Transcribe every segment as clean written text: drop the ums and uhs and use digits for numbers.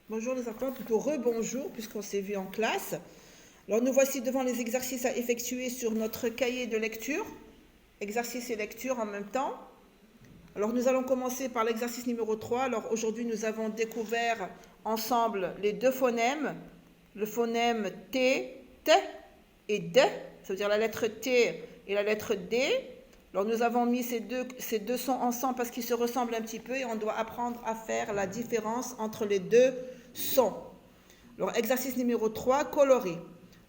Bonjour les enfants, plutôt rebonjour puisqu'on s'est vu en classe. Alors nous voici devant les exercices à effectuer sur notre cahier de lecture. Exercice et lecture en même temps. Alors nous allons commencer par l'exercice numéro 3. Alors aujourd'hui nous avons découvert ensemble les deux phonèmes. Le phonème T, T et D. Ça veut dire la lettre T et la lettre D. Alors nous avons mis ces deux sons ensemble parce qu'ils se ressemblent un petit peu et on doit apprendre à faire la différence entre les deux sons. Alors exercice numéro 3, colorer.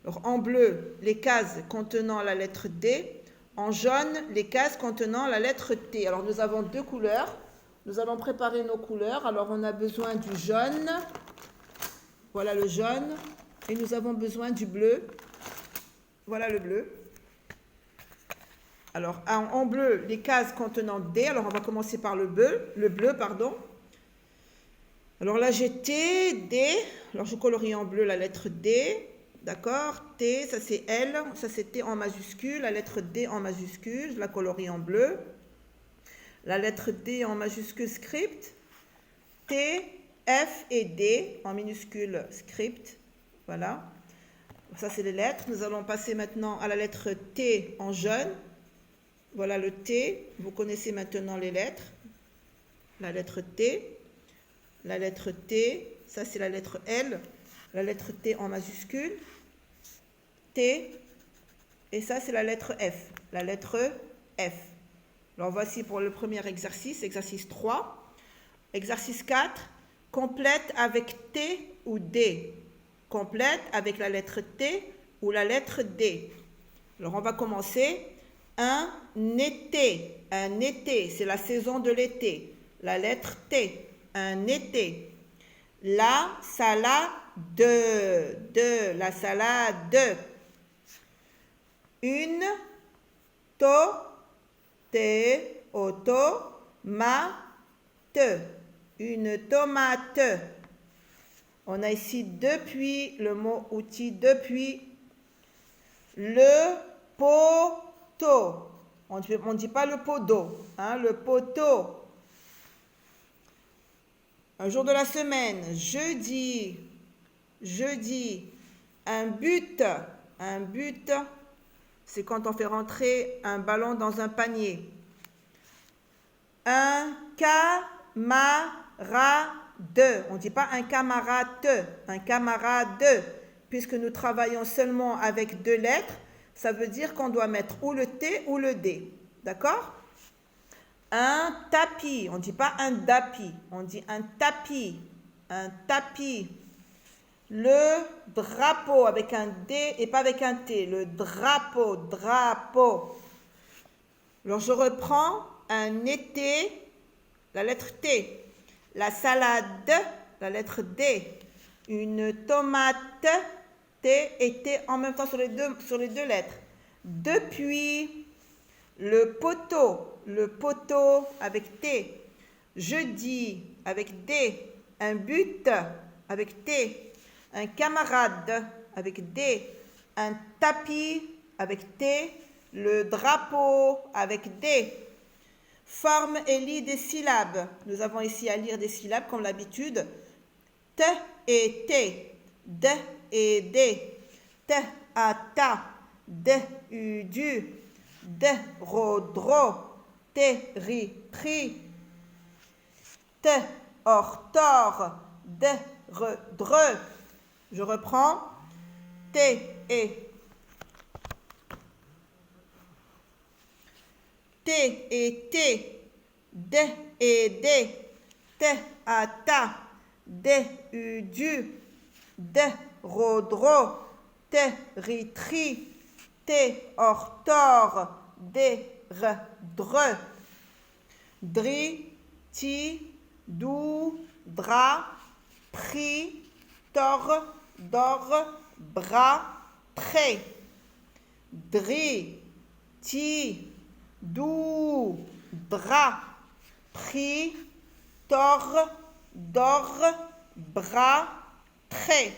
Alors en bleu, les cases contenant la lettre D. En jaune, les cases contenant la lettre T. Alors nous avons deux couleurs. Nous allons préparer nos couleurs. Alors on a besoin du jaune. Voilà le jaune. Et nous avons besoin du bleu. Voilà le bleu. Alors, en bleu, les cases contenant D. Alors, on va commencer par le bleu, pardon. Alors là, j'ai T, D. Alors, je colorie en bleu la lettre D. D'accord? T, ça c'est L. Ça c'est T en majuscule. La lettre D en majuscule. Je la colorie en bleu. La lettre D en majuscule script. T, F et D en minuscule script. Voilà. Ça, c'est les lettres. Nous allons passer maintenant à la lettre T en jaune. Voilà le T. Vous connaissez maintenant les lettres. La lettre T. La lettre T. Ça, c'est la lettre L. La lettre T en majuscule. T. Et ça, c'est la lettre F. La lettre F. Alors, voici pour le premier exercice. Exercice 3. Exercice 4. Complète avec T ou D. Complète avec la lettre T ou la lettre D. Alors, on va commencer. Un été, c'est la saison de l'été. La lettre T, un été. La salade, la salade. Une tomate, une tomate. On a ici depuis, le mot outil depuis. Le poteau. On ne dit pas le pot d'eau, hein, le poteau. Un jour de la semaine, jeudi. Un but, c'est quand on fait rentrer un ballon dans un panier. Un camarade, on ne dit pas un camarade, puisque nous travaillons seulement avec deux lettres. Ça veut dire qu'on doit mettre ou le T ou le D. D'accord? Un tapis. On ne dit pas un dapi. On dit un tapis. Un tapis. Le drapeau avec un D et pas avec un T. Le drapeau. Alors je reprends. Un été. La lettre T. La salade. La lettre D. Une tomate. T et T en même temps sur les deux lettres. Depuis, le poteau avec T. Jeudi avec D. Un but avec T. Un camarade avec D. Un tapis avec T. Le drapeau avec D. Forme et lit des syllabes. Nous avons ici à lire des syllabes comme l'habitude. T et T. D et D, T à ta, D u du, D ro dro, T ri tri, T or tor, D re dre. Je reprends. T et T, D et D, T à ta, D u du, D rodro, T ritri, T ortor, D r dre. Dri, ti, dou, dra, pri, tor, dor, bras, pré. Dri, ti, dou, dra, pri, tor, dor, bras, pré.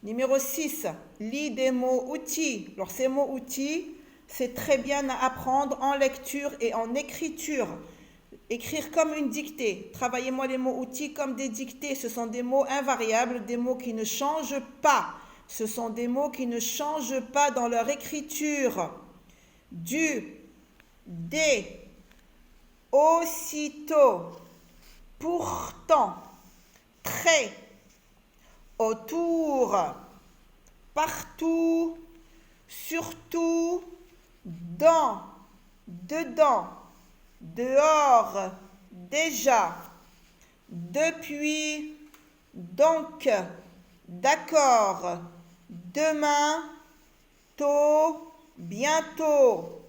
Numéro 6, lis des mots outils. Alors ces mots outils, c'est très bien à apprendre en lecture et en écriture. écrire comme une dictée. Travaillez-moi les mots outils comme des dictées. Ce sont des mots invariables, des mots qui ne changent pas. Ce sont des mots qui ne changent pas dans leur écriture. Du, des, aussitôt, pourtant, très, autour, partout, surtout, dans, dedans, dehors, déjà, depuis, donc, d'accord, demain, tôt, bientôt,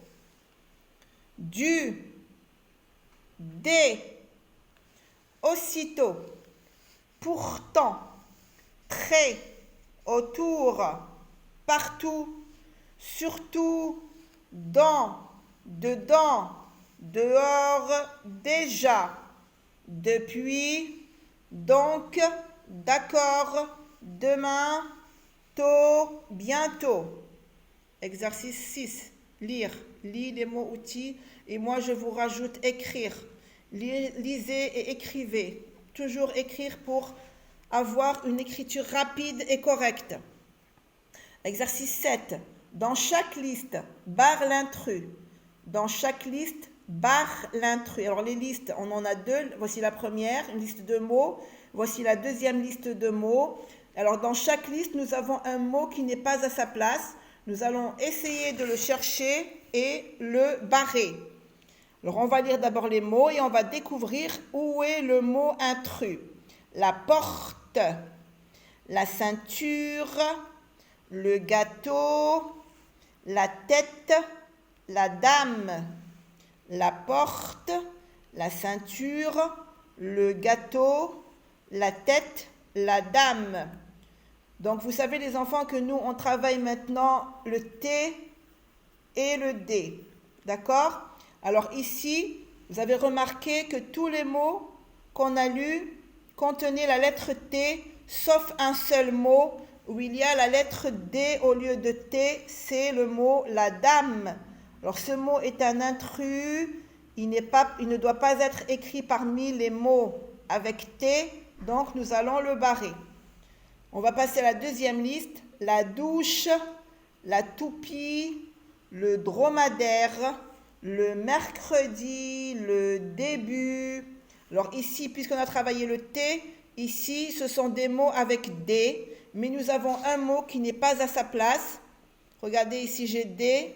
du, des, aussitôt, pourtant, très, autour, partout, surtout, dans, dedans, dehors, déjà, depuis, donc, d'accord, demain, tôt, bientôt. Exercice 6. Lire. Lis les mots outils et moi je vous rajoute écrire. Lisez et écrivez. Toujours écrire pour avoir une écriture rapide et correcte. Exercice 7. Dans chaque liste, barre l'intrus. Dans chaque liste, barre l'intrus. Alors les listes, on en a deux. Voici la première, une liste de mots. Voici la deuxième liste de mots. Alors dans chaque liste, nous avons un mot qui n'est pas à sa place. Nous allons essayer de le chercher et le barrer. Alors on va lire d'abord les mots et on va découvrir où est le mot intrus. La porte, la ceinture, le gâteau, la tête, la dame, la porte, la ceinture, le gâteau, la tête, la dame. Donc vous savez les enfants que nous on travaille maintenant le T et le D. D'accord? Alors ici, vous avez remarqué que tous les mots qu'on a lus contenaient la lettre T, sauf un seul mot où il y a la lettre D au lieu de T, c'est le mot la dame. Alors ce mot est un intrus, il ne doit pas être écrit parmi les mots avec T, donc nous allons le barrer. On va passer à la deuxième liste, la douche, la toupie, le dromadaire, le mercredi, le début. Alors ici, puisqu'on a travaillé le T, ici ce sont des mots avec D, mais nous avons un mot qui n'est pas à sa place. Regardez, ici j'ai D,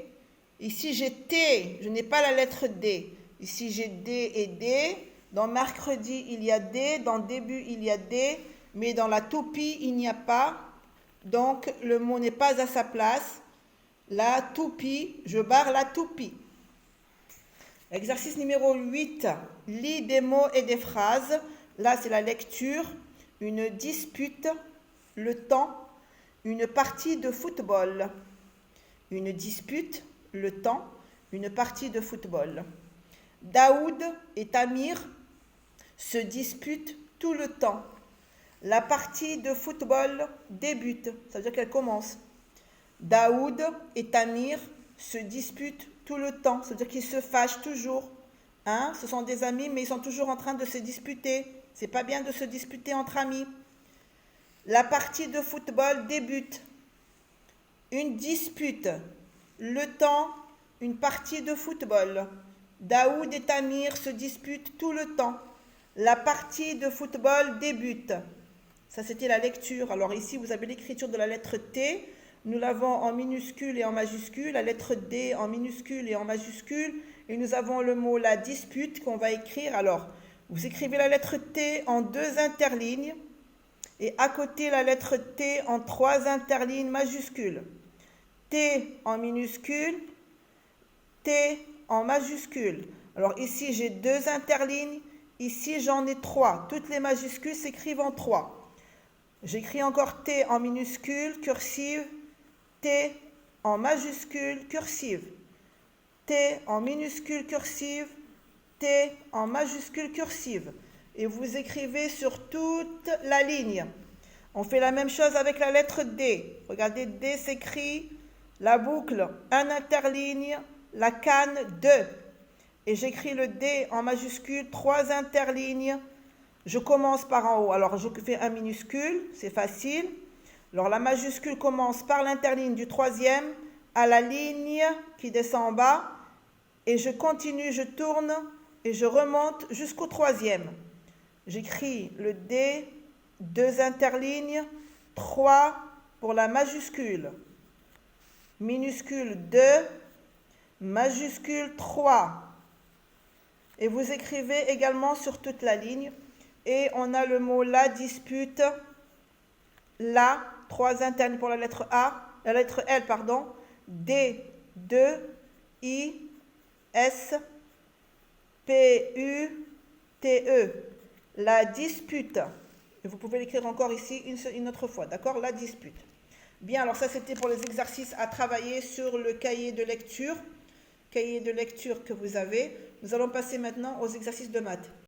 ici j'ai T, je n'ai pas la lettre D. Ici j'ai D et D, dans mercredi il y a D, dans début il y a D, mais dans la toupie il n'y a pas, donc le mot n'est pas à sa place. La toupie, je barre la toupie. Exercice numéro 8, lis des mots et des phrases. Là c'est la lecture, une dispute, le temps, une partie de football. Une dispute, le temps, une partie de football. Daoud et Tamir se disputent tout le temps. La partie de football débute, ça veut dire qu'elle commence. Daoud et Tamir se disputent tout le temps, ça veut dire qu'ils se fâchent toujours. Hein? Ce sont des amis, mais ils sont toujours en train de se disputer. C'est pas bien de se disputer entre amis. La partie de football débute. Une dispute, le temps, une partie de football. Daoud et Tamir se disputent tout le temps. La partie de football débute. Ça, c'était la lecture. Alors ici, vous avez l'écriture de la lettre T. Nous l'avons en minuscule et en majuscule. La lettre D en minuscule et en majuscule. Et nous avons le mot la dispute qu'on va écrire. Alors, vous écrivez la lettre T en 2 interlignes. Et à côté, la lettre T en 3 interlignes majuscules. T en minuscule, T en majuscule. Alors ici, j'ai 2 interlignes. Ici, j'en ai 3. Toutes les majuscules s'écrivent en 3. J'écris encore T en minuscule, cursive, T en majuscule, cursive, T en minuscule, cursive, T en majuscule, cursive. Et vous écrivez sur toute la ligne. On fait la même chose avec la lettre D. Regardez, D s'écrit, la boucle, un interligne, la canne, 2. et j'écris le D en majuscule, 3 interlignes. Je commence par en haut. Alors, je fais un minuscule, c'est facile. Alors, la majuscule commence par l'interligne du troisième à la ligne qui descend en bas. Et je continue, je tourne et je remonte jusqu'au troisième. J'écris le D, 2 interlignes, 3 pour la majuscule. Minuscule 2, majuscule 3. Et vous écrivez également sur toute la ligne. Et on a le mot la dispute. La, 3 interlignes pour la lettre A, la lettre L, pardon. D, 2, I, S, P, U, T, E. La dispute. Et vous pouvez l'écrire encore ici une autre fois, d'accord? La dispute. Bien, alors ça c'était pour les exercices à travailler sur le cahier de lecture que vous avez. Nous allons passer maintenant aux exercices de maths.